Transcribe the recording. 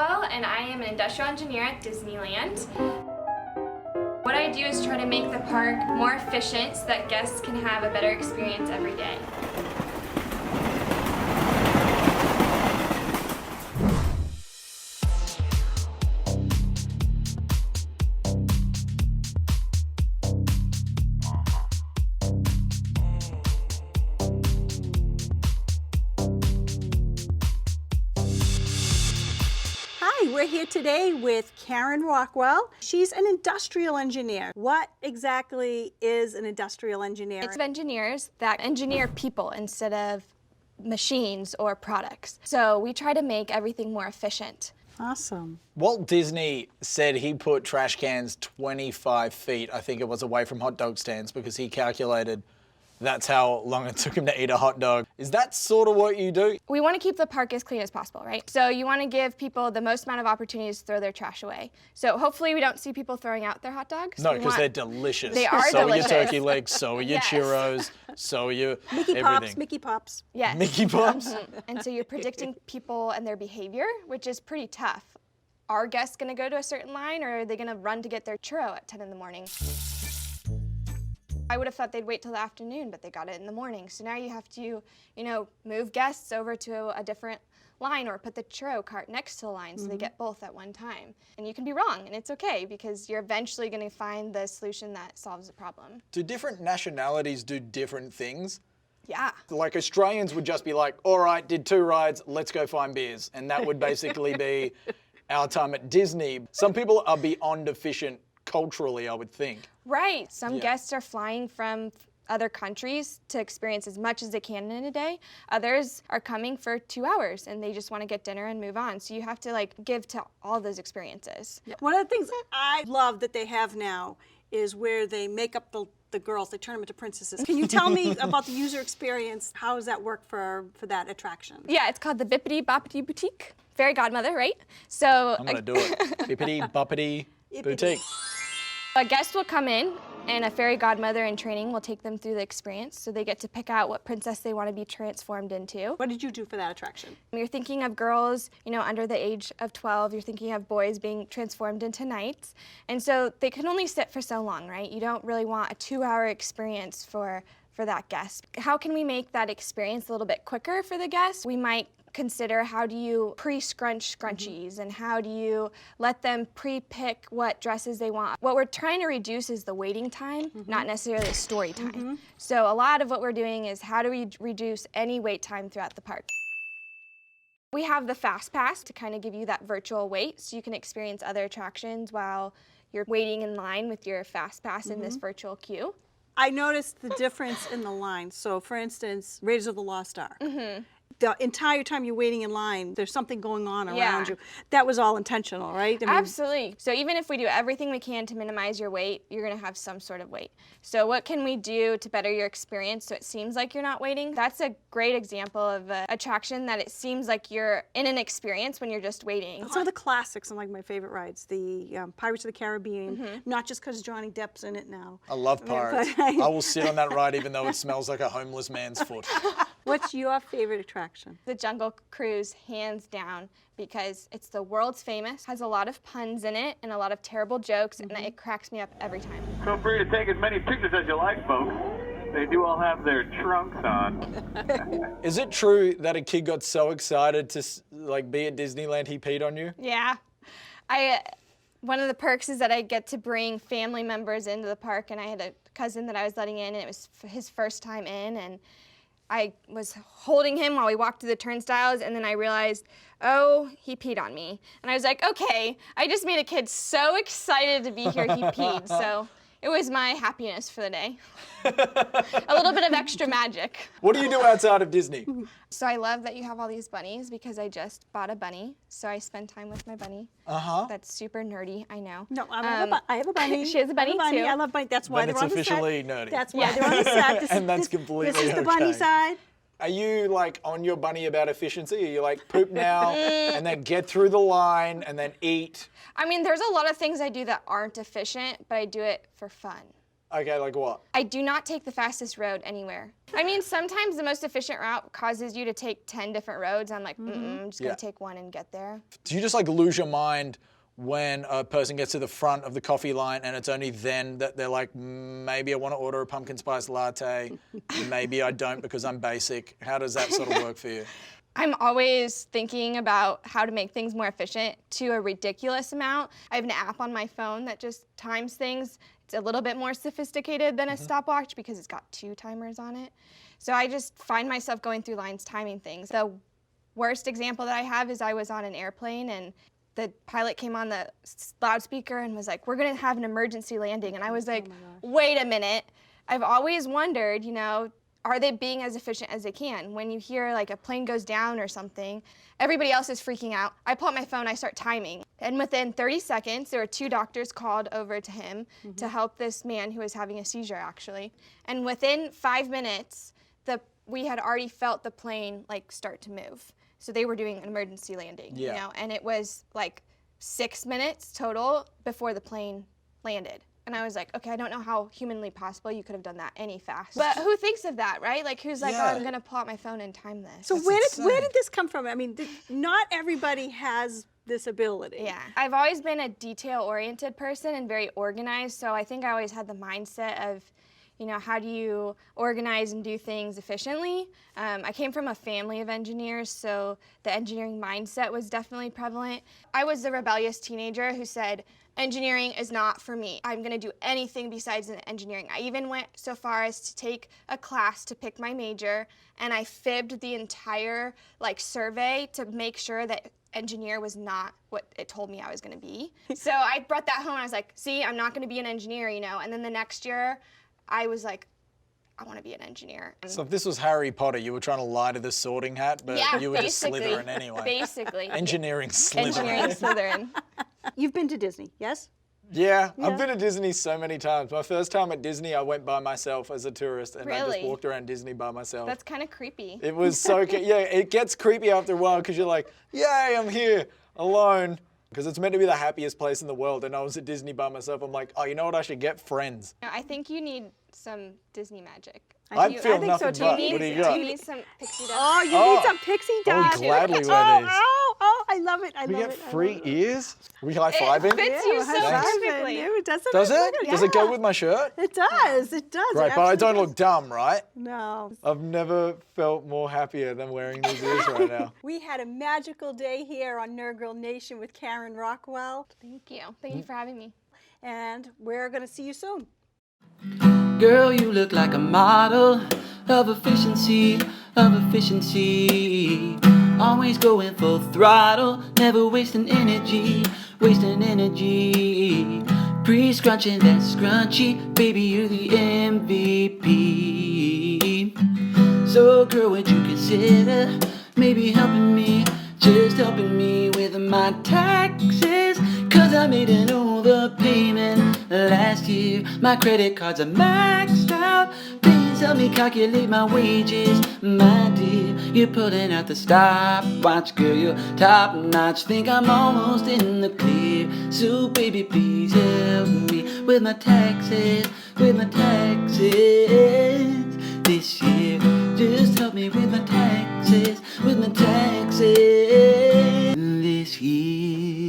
Rockwell, and I am an industrial engineer at Disneyland. What I do is try to make the park more efficient so that guests can have a better experience every day. We're here today with Karen Rockwell. She's an industrial engineer. What exactly is an industrial engineer? It's engineers that engineer people instead of machines or products. So we try to make everything more efficient. Awesome. Walt Disney said he put trash cans 25 feet, I think it was, away from hot dog stands because he calculated that's how long it took him to eat a hot dog. Is that sort of what you do? We want to keep the park as clean as possible, right? So you want to give people the most amount of opportunities to throw their trash away. So hopefully we don't see people throwing out their hot dogs. No, because they're delicious. They are so delicious. So are your turkey legs, so are your Yes. churros, so are your Mickey everything. Pops, Mickey Pops. Yes. Mickey Pops? And so you're predicting people and their behavior, which is pretty tough. Are guests going to go to a certain line, or are they going to run to get their churro at 10 in the morning? I would have thought they'd wait till the afternoon, but they got it in the morning. So now you have to, move guests over to a different line or put the churro cart next to the line so they get both at one time. And you can be wrong, and it's okay because you're eventually going to find the solution that solves the problem. Do different nationalities do different things? Yeah. Like Australians would just be like, all right, did 2 rides, let's go find beers. And that would basically be our time at Disney. Some people are beyond efficient culturally, I would think. Right. Some guests are flying from other countries to experience as much as they can in a day. Others are coming for 2 hours and they just want to get dinner and move on. So you have to give to all those experiences. One of the things I love that they have now is where they make up the girls, they turn them into princesses. Can you tell me about the user experience? How does that work for that attraction? Yeah, it's called the Bippity Boppity Boutique. Fairy godmother, right? So I'm gonna do it. Bippity boppity boutique. A guest will come in, and a fairy godmother in training will take them through the experience, so they get to pick out what princess they want to be transformed into. What did you do for that attraction? You're thinking of girls, under the age of 12. You're thinking of boys being transformed into knights. And so they can only sit for so long, right? You don't really want a 2-hour experience for that guest. How can we make that experience a little bit quicker for the guest? We might consider how do you pre-scrunch scrunchies and how do you let them pre-pick what dresses they want. What we're trying to reduce is the waiting time, not necessarily the story time. So a lot of what we're doing is how do we reduce any wait time throughout the park. We have the Fast Pass to kind of give you that virtual wait so you can experience other attractions while you're waiting in line with your Fast Pass in this virtual queue. I noticed the difference in the line. So for instance, Raiders of the Lost Ark. The entire time you're waiting in line, there's something going on around you. That was all intentional, right? Absolutely. So even if we do everything we can to minimize your wait, you're going to have some sort of wait. So what can we do to better your experience so it seems like you're not waiting? That's a great example of an attraction that it seems like you're in an experience when you're just waiting. Some of the classics and my favorite rides, the Pirates of the Caribbean, not just because Johnny Depp's in it now. I love Pirates. I will sit on that ride even though it smells like a homeless man's foot. What's your favorite attraction? The Jungle Cruise, hands down, because it's the world's famous, has a lot of puns in it and a lot of terrible jokes, and it cracks me up every time. Feel free to take as many pictures as you like, folks. They do all have their trunks on. Is it true that a kid got so excited to be at Disneyland he peed on you? Yeah. One of the perks is that I get to bring family members into the park, and I had a cousin that I was letting in, and it was his first time in, and I was holding him while we walked through the turnstiles, and then I realized, oh, he peed on me. And I was like, okay, I just made a kid so excited to be here he peed. So it was my happiness for the day. A little bit of extra magic. What do you do outside of Disney? So I love that you have all these bunnies because I just bought a bunny. So I spend time with my bunny. That's super nerdy, I know. No, I have a bunny. She has a bunny, too. I love bunny. That's why Then they're it's on the set. officially nerdy. That's why they're on the set. And that's completely This is the bunny okay. side. Are you on your bunny about efficiency? Are you poop now and then get through the line and then eat? I mean, there's a lot of things I do that aren't efficient, but I do it for fun. Okay, like what? I do not take the fastest road anywhere. I mean, sometimes the most efficient route causes you to take 10 different roads. I'm like, I'm just gonna take one and get there. Do you just like lose your mind when a person gets to the front of the coffee line and it's only then that they're like, maybe I want to order a pumpkin spice latte, maybe I don't because I'm basic. How does that sort of work for you? I'm always thinking about how to make things more efficient to a ridiculous amount. I have an app on my phone that just times things. It's a little bit more sophisticated than a stopwatch because it's got 2 timers on it. So I just find myself going through lines timing things. The worst example that I have is I was on an airplane and the pilot came on the loudspeaker and was like, we're gonna have an emergency landing. And I was like, wait a minute. I've always wondered, you know, are they being as efficient as they can? When you hear like a plane goes down or something, everybody else is freaking out. I pull out my phone, I start timing. And within 30 seconds, there were 2 doctors called over to him to help this man who was having a seizure actually. And within 5 minutes, we had already felt the plane like start to move. So they were doing an emergency landing, you know, and it was like 6 minutes total before the plane landed. And I was like, okay, I don't know how humanly possible you could have done that any faster. But who thinks of that, right? Like, who's like, oh, I'm gonna pull out my phone and time this. So where did this come from? I mean, not everybody has this ability. Yeah, I've always been a detail-oriented person and very organized, so I think I always had the mindset of, you know, how do you organize and do things efficiently? I came from a family of engineers, so the engineering mindset was definitely prevalent. I was the rebellious teenager who said, engineering is not for me. I'm gonna do anything besides engineering. I even went so far as to take a class to pick my major, and I fibbed the entire survey to make sure that engineer was not what it told me I was gonna be. So I brought that home and I was like, see, I'm not gonna be an engineer, you know, and then the next year, I was like, I want to be an engineer. So if this was Harry Potter, you were trying to lie to the sorting hat, but you were just basically. Slytherin anyway. Basically. Engineering Slytherin. Engineering Slytherin. You've been to Disney, yes? Yeah, I've been to Disney so many times. My first time at Disney, I went by myself as a tourist, and I just Really? walked around Disney by myself. That's kind of creepy. It was so, yeah, it gets creepy after a while because you're like, yay, I'm here alone. Because it's meant to be the happiest place in the world, and I was at Disney by myself. I'm like, oh, you know what? I should get friends. I think you need some Disney magic. I feel think nothing so, but. too. What do you got? Do you need some pixie dust? Oh, you need some pixie dust. gladly wear these. Oh, I love it. I We love get it. I free love it. ears? Are we high-fiving? fits you Yeah, so high-five perfectly. it. Doesn't Does it? it? Does it go with my shirt? It does. It does. Right, It but I absolutely don't does. look dumb, right? No. I've never felt more happier than wearing these ears right now. We had a magical day here on Nerd Girl Nation with Karen Rockwell, Thank you. Thank you for having me. and we're going to see you soon. Girl, you look like a model of efficiency, Always going full throttle, never wasting energy, Pre-scrunching that scrunchy, baby, you're the MVP. So girl, would you consider maybe helping me, just helping me with my taxes? Cause I made an overpayment last year. My credit cards are maxed out. Please help me calculate my wages, my dear. You're pulling out the stopwatch, girl, you're top notch. Think I'm almost in the clear. So baby, please help me with my taxes, this year. Just help me with my taxes, this year.